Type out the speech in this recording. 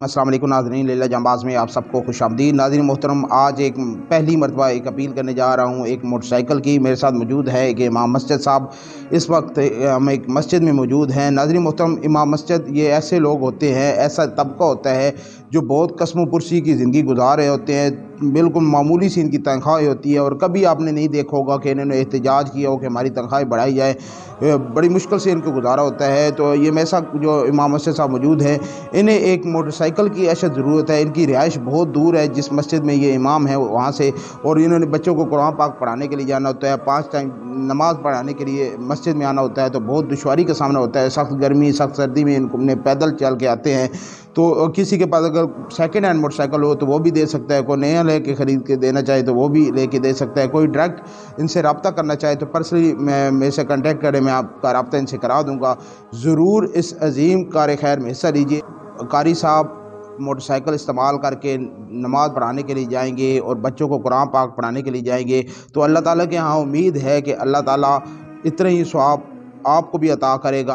अस्सलाम वालेकुम नाज़रीन, लैला जांबाज़ में आप सबको खुश आमदीद। नाज़रीन मोहतरम, आज एक पहली मरतबा एक अपील करने जा रहा हूँ एक मोटरसाइकिल की। मेरे साथ मौजूद है कि इमाम मस्जिद साहब। इस वक्त हम एक मस्जिद में मौजूद हैं। नाज़रीन मोहतरम, इमाम मस्जिद ये ऐसे लोग होते हैं, ऐसा तबका होता है जो बहुत कस्मो पुरसी की ज़िंदगी गुजार रहे होते हैं। बिल्कुल मामूली सी इनकी तनख्वाह होती है और कभी आपने नहीं देखा होगा कि इन्होंने एहतजाज किया हो कि हमारी तनख्वाहें बढ़ाई जाए। बड़ी मुश्किल से इनको गुजारा होता है। तो ये मेरे साथ जो इमाम मस्जिद साहब मौजूद हैं, इन्हें एक मोटरसाइकिल की अशद ज़रूरत है। इनकी रिहाइश बहुत दूर है जिस मस्जिद में ये इमाम है वहाँ से, और इन्होंने बच्चों को कुरान पाक पढ़ाने के लिए जाना होता है। 5 टाइम नमाज़ पढ़ाने के लिए मस्जिद में आना होता है तो बहुत दुश्वारी का सामना होता है। सख्त गर्मी सख्त सर्दी में इन्हें पैदल चल के आते हैं। तो किसी के पास अगर सेकेंड हैंड मोटरसाइकिल हो तो वो भी दे सकता है, कोई नया लेके ख़रीद के देना चाहे तो वो भी लेके दे सकता है। कोई डायरेक्ट इनसे रब्ता करना चाहे तो पर्सनली मेरे से कांटेक्ट करें, मैं आपका रब्ता इनसे करा दूँगा। ज़रूर इस अजीम कार खैर में हिस्सा लीजिए। कारी साहब मोटरसाइकिल इस्तेमाल करके नमाज़ पढ़ाने के लिए जाएंगे और बच्चों को कुरान पाक पढ़ाने के लिए जाएंगे तो अल्लाह ताला के यहाँ उम्मीद है कि अल्लाह ताला इतना ही सवाब आपको भी अता करेगा।